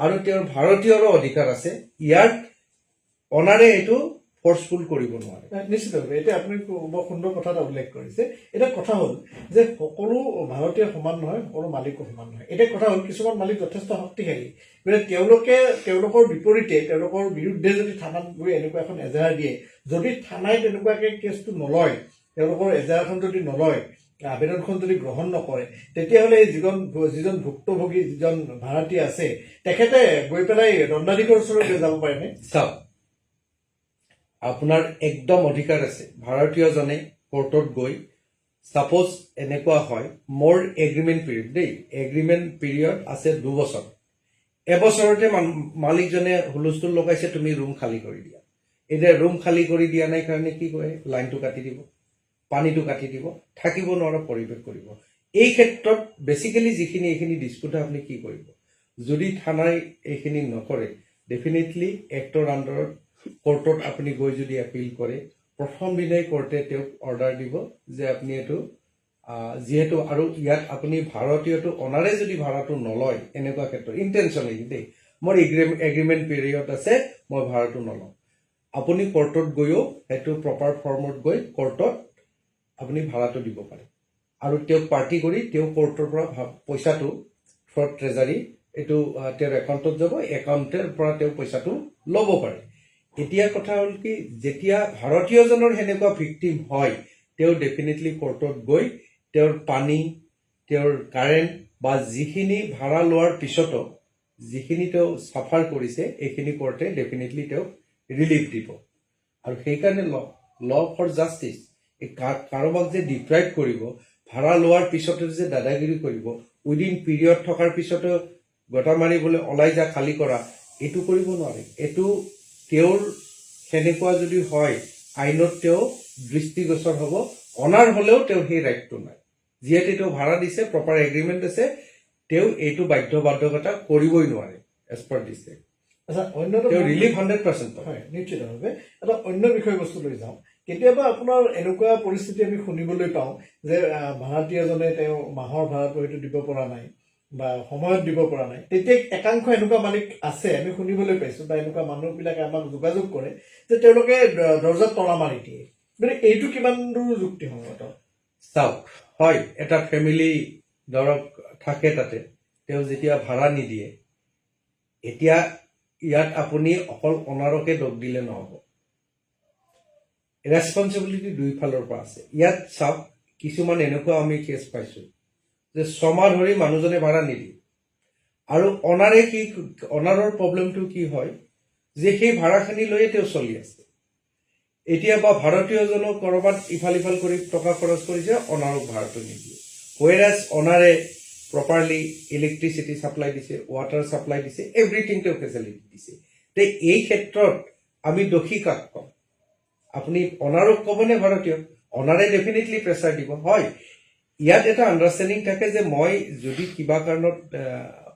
আৰু তেওঁৰ ভাৰতীয়ৰো অধিকাৰ আছে। ইয়াত অনাৰে এইটো ফৰ্চফুল কৰিব নোৱাৰে। নিশ্চিতভাৱে এতিয়া আপুনি বৰ সুন্দৰ কথা এটা উল্লেখ কৰিছে। এতিয়া কথা হ'ল যে সকলো ভাৰতীয় সমান নহয়, সকলো মালিকো সমান নহয়। এতিয়া কথা হ'ল কিছুমান মালিক যথেষ্ট শক্তিশালী, গতিকে তেওঁলোকে তেওঁলোকৰ বিপৰীতে, তেওঁলোকৰ বিৰুদ্ধে যদি থানাত গৈ এনেকুৱা এখন এজাহাৰ দিয়ে, যদি থানাই তেনেকুৱাকৈ কেছটো নলয়, তেওঁলোকৰ এজাহাৰখন যদি নলয়, আবেদনখন যদি গ্ৰহণ নকৰে, তেতিয়াহ'লে যিজন ভুক্তভোগী, যিজন ভাড়াতীয়া আছে, তেখেতে গৈ পেলাই দণ্ডাধীশৰ ওচৰলৈ যাব পাৰেনে? চাওক, আপোনাৰ একদম অধিকাৰ আছে ভাৰতীয়জনে কোৰ্টত গৈ, ছাপ'জ এনেকুৱা হয় মোৰ এগ্ৰিমেণ্ট পিৰিয়ড দেই, এগ্ৰিমেণ্ট পিৰিয়ড আছে 2 বছৰ, এবছৰতে মালিকজনে হুলস্থুল লগাইছে তুমি ৰুম খালী কৰি দিয়া। এতিয়া ৰুম খালী কৰি দিয়া নাই কাৰণে কি কৰে, লাইনটো কাটি দিব, পানীটো কাটি দিব, থাকিব নোৱাৰা পৰিৱেশ কৰিব। এই ক্ষেত্ৰত বেচিকেলি যিখিনি এইখিনি ডিছপুট আপুনি কি কৰিব, যদি থানাই এইখিনি নকৰে, ডেফিনেটলি এক্টৰ আণ্ডাৰত কোৰ্টত আপুনি গৈ যদি এপিল কৰে, প্ৰথম দিনাই কোৰ্টে তেওঁক অৰ্ডাৰ দিব যে আপুনি এইটো যিহেতু আৰু ইয়াত আপুনি ভাৰতীয়টো অনাৰে যদি ভাড়াটো নলয় এনেকুৱা ক্ষেত্ৰত ইণ্টেনশ্যনেলি দেই মোৰ এগ্ৰিমেণ্ট পিৰিয়ড আছে মই ভাড়াটো নলওঁ আপুনি কোৰ্টত গৈও সেইটো প্ৰপাৰ ফৰ্মত গৈ কোৰ্টত আপুনি ভাড়াটো দিব পাৰে আৰু তেওঁক পাৰ্টি কৰি তেওঁ কোৰ্টৰ পৰা পইচাটো ফৰ ট্ৰেজাৰী এইটো তেওঁৰ একাউণ্টত যাব একাউণ্টৰ পৰা তেওঁ পইচাটো ল'ব পাৰে এতিয়া কথা হ'ল কি যেতিয়া ভাৰতীয়জনৰ সেনেকুৱা ভিক্টিম হয় তেওঁ ডেফিনেটলি কোৰ্টত গৈ তেওঁৰ পানী তেওঁৰ কাৰেণ্ট বা যিখিনি ভাড়া লোৱাৰ পিছতো যিখিনি তেওঁ চাফাৰ কৰিছে এইখিনি কোৰ্টে ডেফিনেটলি তেওঁক ৰিলিফ দিব আৰু সেইকাৰণে ল ফৰ জাষ্টিচ কাৰোবাক যে ডিপ্ৰাইভ কৰিব ভাড়া লোৱাৰ পিছতো যে দাদাগিৰি কৰিব উইদিন পিৰিয়ড থকাৰ পিছতো গোটা মাৰিবলৈ ওলাই যা খালী কৰা এইটো কৰিব নোৱাৰে এইটো তেওঁৰ সেনেকুৱা যদি হয় আইনত তেওঁ দৃষ্টিগোচৰ হ'ব অনাৰ হ'লেও তেওঁ সেই ৰাইটটো নাই যিহেতু তেওঁ ভাড়া দিছে প্ৰপাৰ এগ্ৰিমেণ্ট আছে তেওঁ এইটো বাধ্যবাধকতা কৰিবই নোৱাৰে এজ পাৰ দিছে আচ্ছা অন্যটো তেওঁ ৰিলিফ 100% হয় নিশ্চিতভাৱে এটা অন্য বিষয়বস্তু লৈ যাওঁ কেতিয়াবা আপোনাৰ এনেকুৱা পৰিস্থিতি আমি শুনিবলৈ পাওঁ যে ভাড়াতীয়াজনে তেওঁ মাহৰ ভাড়াটো হয়তো দিব পৰা নাই বা সময়ত দিব পৰা নাই তেতিয়া একাংশ এনেকুৱা মালিক আছে আমি শুনিবলৈ পাইছোঁ বা এনেকুৱা মানুহবিলাকে আমাক যোগাযোগ কৰে যে তেওঁলোকে দৰ্জাত তলা মাৰি দিয়ে মানে এইটো কিমান দূৰ যুক্তিসংগত চাওক হয় এটা ফেমিলি ধৰক থাকে তাতে তেওঁ যেতিয়া ভাড়া নিদিয়ে এতিয়া ইয়াত আপুনি অকল অনাৰকে দোষ দিলে নহ'ব ৰেছপঞ্চিবিলিটি দুইফালৰ পৰা আছে ইয়াত চাওক কিছুমান এনেকুৱা আমি কেছ পাইছোঁ যে ছমাহ ধৰি মানুহজনে ভাড়া নিদিয়ে আৰু অনাৰৰ প্ৰব্লেমটো কি হয় যে সেই ভাড়াখিনি লৈয়ে তেওঁ চলি আছে এতিয়া বা ভাৰতীয়জনক ক'ৰবাত ইফাল সিফাল কৰি টকা খৰচ কৰিছে অনাৰক ভাড়াটো নিদিয়ে হুৱেৰাজ অনাৰে প্ৰপাৰলি ইলেক্ট্ৰিচিটি ছাপ্লাই দিছে ৱাটাৰ ছাপ্লাই দিছে এভৰিথিং তেওঁ ফেচিলিটি দিছে তে এই ক্ষেত্ৰত আমি দোষী কাক ক'ম আপুনি অনাৰক ক'বনে ভাৰতীয় অনাৰে ডেফিনেটলি প্ৰেছাৰ দিব হয় ইয়াত এটা আণ্ডাৰষ্টেণ্ডিং থাকে যে মই যদি কিবা কাৰণত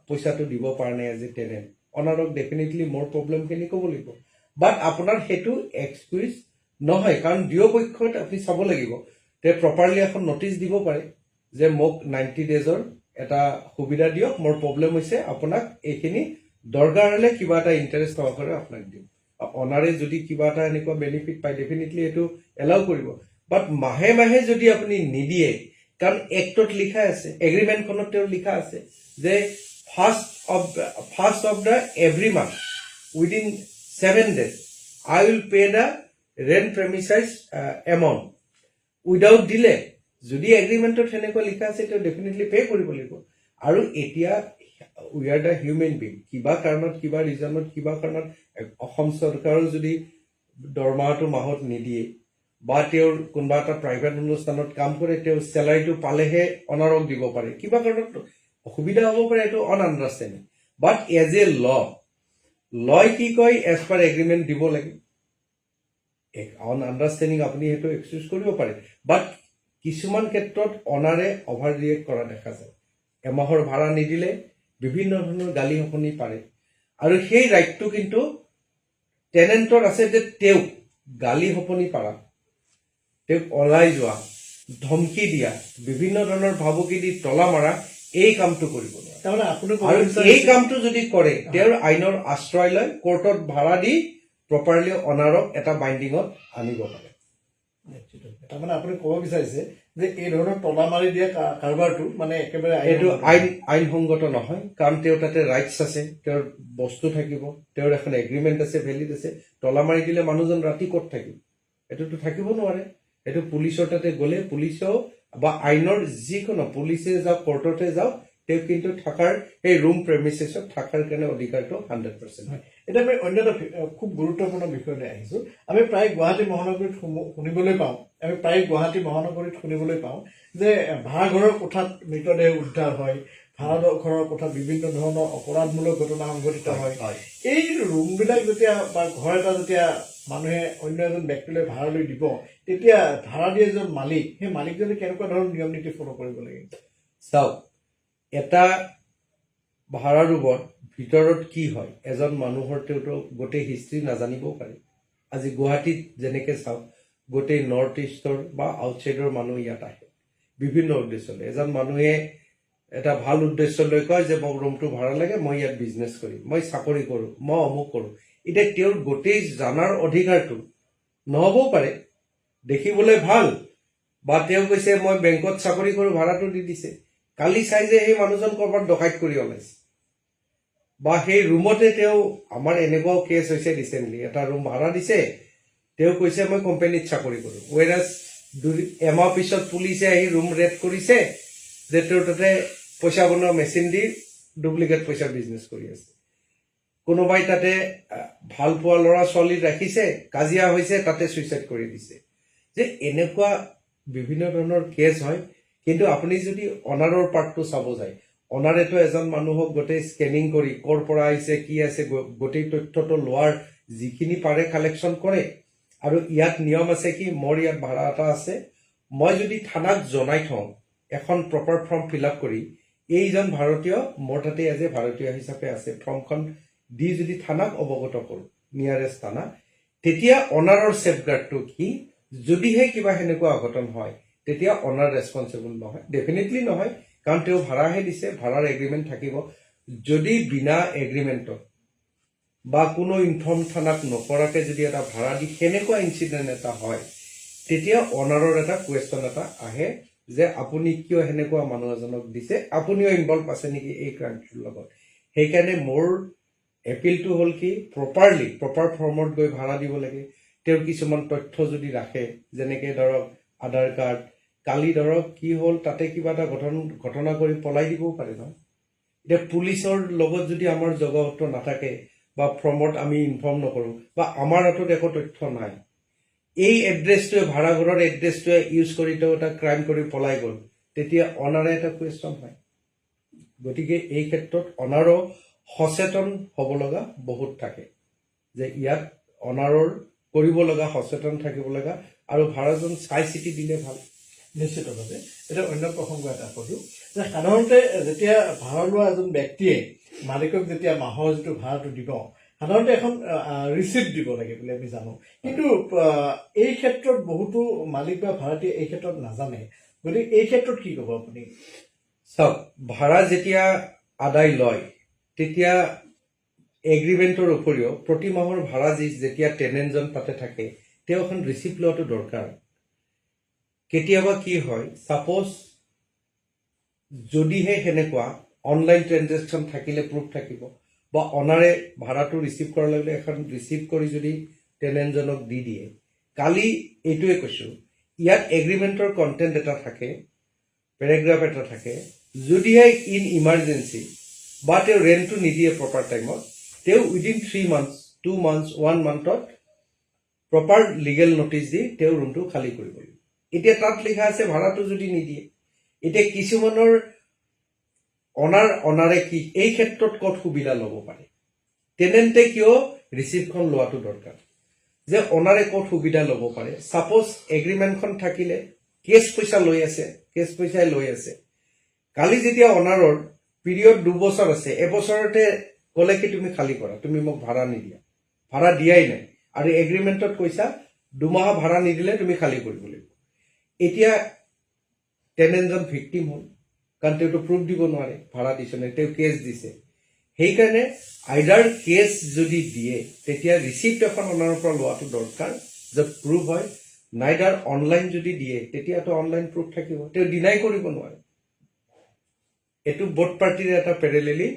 পইচাটো দিব পৰা নাই এজ এ টেনেণ্ট অনাৰক ডেফিনেটলি মোৰ প্ৰব্লেমখিনি ক'ব লাগিব বাট আপোনাৰ সেইটো এক্সকিউজ নহয় কাৰণ দুয়ো পক্ষত আপুনি চাব লাগিব তে প্ৰপাৰলি এখন নটিচ দিব পাৰে যে মোক 90 ডেজৰ এটা সুবিধা দিয়ক মোৰ প্ৰব্লেম হৈছে আপোনাক এইখিনি দৰকাৰ হ'লে কিবা এটা ইণ্টাৰেষ্ট সহকাৰে আপোনাক দিম অনাৰে যদি কিবা এটা এনেকুৱা বেনিফিট পায় ডেফিনেটলি এইটো এলাউ কৰিব বাট মাহে মাহে যদি আপুনি নিদিয়ে কাৰণ এক্টত লিখা আছে এগ্ৰিমেণ্টখনত তেওঁৰ লিখা আছে যে first of the every month within 7 days I will pay the rent premises amount without দিলে যদি এগ্ৰিমেণ্টত সেনেকুৱা লিখা আছে তেওঁ ডেফিনেটলি পে' কৰিব লাগিব আৰু এতিয়া we are the human being কিবা কাৰণত কিবা ৰিজনত কিবা কাৰণত অসম চৰকাৰৰ যদি দৰমহাটো মাহত নিদিয়ে বা তেওঁৰ কোনোবা এটা প্ৰাইভেট অনুষ্ঠানত কাম কৰে তেওঁ চেলাৰীটো পালেহে অনাৰক দিব পাৰে কিবা কাৰণত অসুবিধা হ'ব পাৰে এইটো আণ্ডাৰষ্টেণ্ডিং বাট এজ এ লয় কি কয় এজ পাৰ এগ্ৰিমেণ্ট দিব লাগে আণ্ডাৰষ্টেণ্ডিং আপুনি সেইটো এক্সকিউজ কৰিব পাৰে বাট কিছুমান ক্ষেত্ৰত অনাৰে অভাৰ ৰিয়েক্ট কৰা দেখা যায় এমাহৰ ভাড়া নিদিলে বিভিন্ন ধৰণৰ গালি শপনি পাৰে আৰু সেই ৰাইটটো কিন্তু টেনেণ্টৰ আছে যে তেওঁক গালি শপনি পাৰা তেওঁক ওলাই যোৱা ধমকি দিয়া বিভিন্ন ধৰণৰ ভাবুকি দি তলা মাৰা এই কামটো কৰিব নোৱাৰে তাৰমানে আপুনি আৰু এই কামটো যদি কৰে তেওঁৰ আইনৰ আশ্ৰয় লৈ কোৰ্টত ভাড়া দি প্ৰপাৰলি অনাৰক এটা বাইণ্ডিঙত আনিব পাৰে তাৰমানে আপুনি ক'ব বিচাৰিছে যে এই ধৰণৰ তলা মাৰি দিয়া কাৰবাৰটো মানে একেবাৰে এইটো আইনসংগত নহয় কাৰণ তেওঁৰ তাতে ৰাইটছ আছে তেওঁৰ বস্তু থাকিব তেওঁৰ এখন এগ্ৰিমেণ্ট আছে ভেলিড আছে তলা মাৰি দিলে মানুহজন ৰাতি ক'ত থাকিব এইটোতো থাকিব নোৱাৰে এইটো পুলিচৰ তাতে গ'লে পুলিচেও বা আইনৰ যিকোনো পুলিচে যাওক কোৰ্টতে যাওক তেওঁ কিন্তু থকাৰ সেই ৰুম প্ৰেমিচেছত থকাৰ কাৰণে অধিকাৰটো 100% হয় এতিয়া আমি অন্য এটা খুব গুৰুত্বপূৰ্ণ বিষয়লৈ আহিছোঁ আমি প্ৰায় গুৱাহাটী মহানগৰীত শুনিবলৈ পাওঁ যে ভাড়াঘৰৰ কোঠাত মৃতদেহ উদ্ধাৰ হয় ভাড়াঘৰৰ কোঠাত বিভিন্ন ধৰণৰ অপৰাধমূলক ঘটনা সংঘটিত হয় এই ৰুমবিলাক যেতিয়া বা ঘৰ এটা যেতিয়া মানুহে অন্য এজন ব্যক্তিলৈ ভাড়ালৈ দিব তেতিয়া ভাড়া দিয়া এজন মালিক সেই মালিকজনে কেনেকুৱা ধৰণৰ নিয়ম নীতি ফ'ল' কৰিব লাগে চাওক এটা ভাড়া ৰুমত ভিতৰত কি হয় এজন মানুহৰ তেওঁতো গোটেই হিষ্ট্ৰী নাজানিবও পাৰে আজি গুৱাহাটীত যেনেকৈ চাওক গোটেই নৰ্থ ইষ্টৰ বা আউটছাইডৰ মানুহ ইয়াত আহে বিভিন্ন উদ্দেশ্য লৈ এজন মানুহে এটা ভাল উদ্দেশ্য লৈ কয় যে মোক ৰুমটো ভাড়া লাগে মই ইয়াত বিজনেছ কৰিম মই চাকৰি কৰোঁ মই অমুক কৰোঁ এতিয়া তেওঁৰ গোটেই জানাৰ অধিকাৰটো নহ'বও পাৰে দেখিবলৈ ভাল বা তেওঁ কৈছে মই বেংকত চাকৰি কৰোঁ ভাড়াটো দি দিছে কালি চাই যে সেই মানুহজন ক'ৰবাত ডকাইত কৰি ওলাইছে বা সেই ৰুমতে তেওঁ আমাৰ এনেকুৱাও কেছ হৈছে ৰিচেণ্টলি এটা ৰুম ভাড়া দিছে তেওঁ কৈছে মই কোম্পানীত চাকৰি কৰোঁ ৱেৰাজ এমাহ পিছত পুলিচে আহি ৰুম ৰেড কৰিছে যে তেওঁ তাতে পইচা বনোৱা মেচিন দি ডুপ্লিকেট পইচা বিজনেছ কৰি আছে কোনোবাই তাতে ভাল পোৱা ল'ৰা ছোৱালী ৰাখিছে কাজিয়া হৈছে তাতে ছুইচাইড কৰি দিছে যে এনেকুৱা বিভিন্ন ধৰণৰ কেছ হয় কিন্তু আপুনি যদি অনাৰৰ পাৰ্টটো চাব যায় অনাৰেতো এজন মানুহক গোটেই স্কেনিং কৰি ক'ৰ পৰা আহিছে কি আছে গোটেই তথ্যটো লোৱাৰ যিখিনি পাৰে কালেকশ্যন কৰে আৰু ইয়াত নিয়ম আছে কি মোৰ ইয়াত ভাড়া এটা আছে মই যদি থানাক জনাই থওঁ এখন প্ৰপাৰ ফৰ্ম ফিল আপ কৰি এইজন ভাৰতীয় মোৰ তাতে এজ এ ভাৰতীয় হিচাপে আছে ফৰ্মখন দি যদি থানাক অৱগত কৰোঁ নিয়াৰেষ্ট থানা তেতিয়া অনাৰৰ ছেফগাৰ্ডটো কি যদিহে কিবা সেনেকুৱা অঘটন হয় তেতিয়া অনাৰ ৰেছপনচিবল নহয় ডেফিনেটলি নহয় কাৰণ তেওঁ ভাড়াহে দিছে ভাড়াৰ এগ্ৰিমেণ্ট থাকিব যদি বিনা এগ্ৰিমেণ্টত বা কোনো ইনফৰ্ম থানাক নকৰাকৈ যদি এটা ভাড়া দি সেনেকুৱা ইনচিডেণ্ট এটা হয় তেতিয়া অনাৰৰ এটা কুৱেশ্যন এটা আহে যে আপুনি কিয় সেনেকুৱা মানুহ এজনক দিছে আপুনিও ইনভলভ আছে নেকি এই ক্ৰাইমটোৰ লগত সেইকাৰণে মোৰ এপিলটো হ'ল কি প্ৰপাৰ ফৰ্মত গৈ ভাড়া দিব লাগে তেওঁৰ কিছুমান তথ্য যদি ৰাখে যেনেকৈ ধৰক আধাৰ কাৰ্ড কালি ধৰক কি হ'ল তাতে কিবা এটা ঘটনা কৰি পলাই দিবও পাৰে নহয় এতিয়া পুলিচৰ লগত যদি আমাৰ যোগাযোগটো নাথাকে বা ফৰ্মত আমি ইনফৰ্ম নকৰোঁ বা আমাৰ হাতত একো তথ্য নাই এই এড্ৰেছটোৱে ভাড়াঘৰৰ এড্ৰেছটোৱে ইউজ কৰি তেওঁ এটা ক্ৰাইম কৰি পলাই গ'ল তেতিয়া অনাৰে এটা কুৱেশ্যন হয় গতিকে এই ক্ষেত্ৰত অনাৰো সচেতন হ'ব লগা বহুত থাকে যে ইয়াত অনাৰৰ কৰিব লগা সচেতন থাকিব লগা আৰু ভাড়াজন চাই চিতি দিলে ভাল নিশ্চিতভাৱে এটা অন্য প্ৰসংগ এটা কলোঁ যে সাধাৰণতে যেতিয়া ভাড়া লোৱা এজন ব্যক্তিয়ে মালিকক যেতিয়া মাহৰ যিটো ভাড়াটো দিব সাধাৰণতে এখন ৰিচিপ্ট দিব লাগে বুলি আমি জানো কিন্তু এই ক্ষেত্ৰত বহুতো মালিক বা ভাড়াতীয়ে এই ক্ষেত্ৰত নাজানে গতিকে এই ক্ষেত্ৰত কি ক'ব আপুনি চাওক ভাড়া যেতিয়া আদায় লয় তেতিয়া এগ্ৰিমেণ্টৰ উপৰিও প্ৰতি মাহৰ ভাড়া যেতিয়া টেনেণ্টজন তাতে থাকে তেওঁ এখন ৰিচিপ্ট লোৱাটো দৰকাৰ কেতিয়াবা কি হয় ছাপ'জ যদিহে সেনেকুৱা অনলাইন ট্ৰেনজেকশ্যন থাকিলে প্ৰুফ থাকিব বা অনাৰে ভাড়াটো ৰিচিভ কৰাৰ লগে এখন ৰিচিভ কৰি যদি টেনেণ্টজনক দি দিয়ে কালি এইটোৱে কৈছোঁ ইয়াত এগ্ৰিমেণ্টৰ কণ্টেণ্ট এটা থাকে পেৰেগ্ৰাফ এটা থাকে যদিহে ইন ইমাৰ্জেঞ্চি বা তেওঁ ৰেণ্টটো নিদিয়ে প্ৰপাৰ টাইমত তেওঁ উইদিন 3 months 2 months 1 monthত প্ৰপাৰ লিগেল নটিচ দি তেওঁ ৰুমটো খালী কৰিব লাগিব এতিয়া তাত লিখা আছে ভাড়াটো যদি নিদিয়ে এতিয়া কিছুমানৰ অনাৰে কি এই ক্ষেত্ৰত ক'ত সুবিধা ল'ব পাৰে টেনেণ্টে কিয় ৰিচিপ্টখন লোৱাটো দৰকাৰ যে অনাৰে ক'ত সুবিধা ল'ব পাৰে ছাপ'জ এগ্ৰিমেণ্টখন থাকিলে কেছ পইচাই লৈ আছে কালি যেতিয়া অনাৰৰ পিৰিয়ড 2 বছৰ আছে এবছৰতে ক'লে কি তুমি খালী কৰা তুমি মোক ভাড়া নিদিয়া ভাড়া দিয়াই নাই আৰু এগ্ৰিমেণ্টত কৈছা 2 মাহ ভাড়া নিদিলে তুমি খালী কৰিব লাগিব এতিয়া টেনেণ্টজন ভিক্টিম হ'ল কাৰণ তেওঁতো প্ৰুফ দিব নোৱাৰে ভাড়া দিছে নে তেওঁ কেছ দিছে সেইকাৰণে আইডাৰ কেছ যদি দিয়ে তেতিয়া ৰিচিপ্ট এখন অনাৰৰ পৰা লোৱাটো দৰকাৰ য'ত প্ৰুফ হয় নাইডাৰ অনলাইন যদি দিয়ে তেতিয়াতো অনলাইন প্ৰুফ থাকিব তেওঁ ডিনাই কৰিব নোৱাৰে এইটো বোথ পাৰ্টিৰ এটা পেৰেলেলি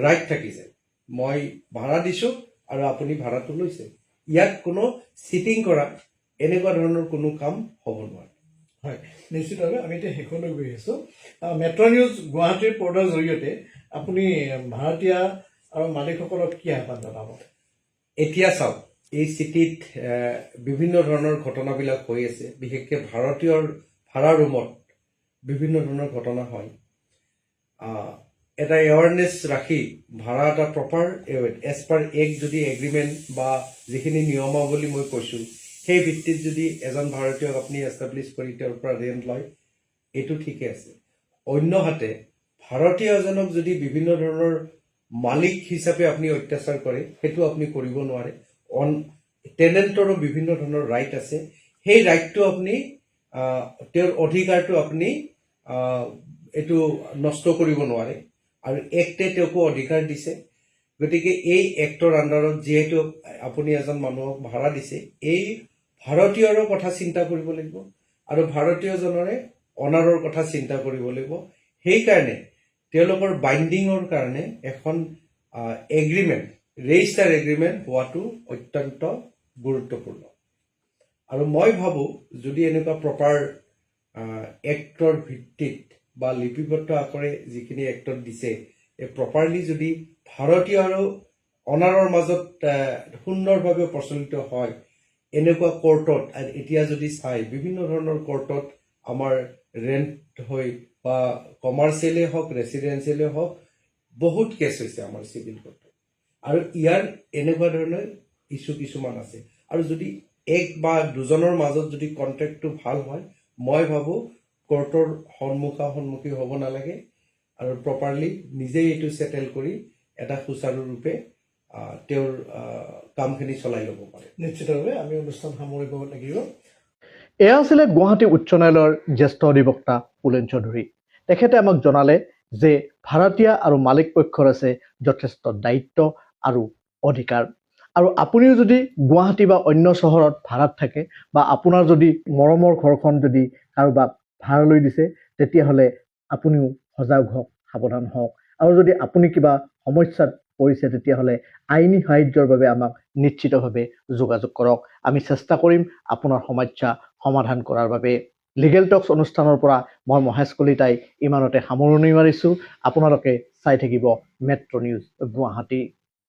ৰাইট থাকিছে মই ভাড়া দিছোঁ আৰু আপুনি ভাড়াটো লৈছে ইয়াত কোনো চিটিং কৰা এনেকুৱা ধৰণৰ কোনো কাম হ'ব নোৱাৰে হয় নিশ্চিতভাৱে আমি এতিয়া শেষলৈ গৈ আছোঁ মেট্ৰ' নিউজ গুৱাহাটীৰ পৰ্দাৰ জৰিয়তে আপুনি ভাড়াতীয়া আৰু মালিকসকলক কি আহ্বান জনাব এতিয়া চাওক এই চিটিত বিভিন্ন ধৰণৰ ঘটনাবিলাক হৈ আছে বিশেষকৈ ভাৰতীয়ৰ ভাড়া ৰুমত বিভিন্ন ধৰণৰ ঘটনা হয় এটা এৱাৰনেছ ৰাখি ভাড়া এটা প্ৰপাৰ এজ পাৰ এক্ট যদি এগ্ৰিমেণ্ট বা যিখিনি নিয়মাৱলী মই কৈছোঁ সেই ভিত্তিত যদি এজন ভাৰতীয়ক আপুনি এষ্টাব্লিছ কৰি তেওঁৰ পৰা ৰেণ্ট লয় এইটো ঠিকে আছে অন্যহাতে ভাৰতীয় এজনক যদি বিভিন্ন ধৰণৰ মালিক হিচাপে আপুনি অত্যাচাৰ কৰে সেইটো আপুনি কৰিব নোৱাৰে টেনেণ্টৰো বিভিন্ন ধৰণৰ ৰাইট আছে সেই ৰাইটটো আপুনি তেওঁৰ অধিকাৰটো আপুনি এইটো নষ্ট কৰিব নোৱাৰে আৰু এক্টে তেওঁকো অধিকাৰ দিছে গতিকে এই এক্টৰ আণ্ডাৰত যিহেতু আপুনি এজন মানুহক ভাড়া দিছে এই ভাৰতীয়ৰ কথা চিন্তা কৰিব লাগিব আৰু ভাৰতীয়জনৰে অনাৰৰ কথা চিন্তা কৰিব লাগিব সেইকাৰণে তেওঁলোকৰ বাইণ্ডিঙৰ কাৰণে এখন এগ্ৰিমেণ্ট ৰেজিষ্টাৰ এগ্ৰিমেণ্ট হোৱাটো অত্যন্ত গুৰুত্বপূৰ্ণ আৰু মই ভাবোঁ যদি এনেকুৱা প্ৰপাৰ এক্টৰ ভিত্তিত বা লিপিবদ্ধ আকাৰে যিখিনি এক্টত দিছে এই প্ৰপাৰলি যদি ভাৰতীয় আৰু অনাৰৰ মাজত সুন্দৰভাৱে প্ৰচলিত হয় এনেকুৱা কোৰ্টত এতিয়া যদি চাই বিভিন্ন ধৰণৰ কোৰ্টত আমাৰ ৰেণ্ট হৈ বা কমাৰ্চিয়েলেই হওক ৰেচিডেঞ্চিয়েলেই হওক বহুত কেছ হৈছে আমাৰ চিভিল কোৰ্টত আৰু ইয়াৰ এনেকুৱা ধৰণৰ ইছ্যু কিছুমান আছে আৰু যদি এক বা দুজনৰ মাজত যদি কণ্টেক্টটো ভাল হয় মই ভাবোঁ কোৰ্টৰ সন্মুখী হ'ব নালাগে আৰু প্ৰপাৰলি নিজেই এইটো ছেটেল কৰি এটা সুচাৰুৰূপে তেওঁৰ কামখিনি চলাই ল'ব পাৰে নিশ্চিতভাৱে আমি অনুষ্ঠান সামৰিব লাগিব এয়া আছিলে গুৱাহাটী উচ্চ ন্যায়ালয়ৰ জ্যেষ্ঠ অধিবক্তা পুলেন চৌধুৰী তেখেতে আমাক জনালে যে ভাড়াতীয়া আৰু মালিক পক্ষৰ আছে যথেষ্ট দায়িত্ব আৰু অধিকাৰ আৰু আপুনিও যদি গুৱাহাটী বা অন্য চহৰত ভাড়াত থাকে বা আপোনাৰ যদি মৰমৰ ঘৰখন যদি কাৰোবাক ভাড়ালৈ দিছে তেতিয়াহ'লে আপুনিও সজাগ হওক সাৱধান হওক আৰু যদি আপুনি কিবা সমস্যাত পৰিছে তেতিয়াহ'লে আইনী সাহায্যৰ বাবে আমাক নিশ্চিতভাৱে যোগাযোগ কৰক আমি চেষ্টা কৰিম আপোনাৰ সমস্যা সমাধান কৰাৰ বাবে লিগেল টক্স অনুষ্ঠানৰ পৰা মই মহেশ কলিতাই ইমানতে সামৰণি মাৰিছোঁ আপোনালোকে চাই থাকিব মেট্ৰ' নিউজ গুৱাহাটী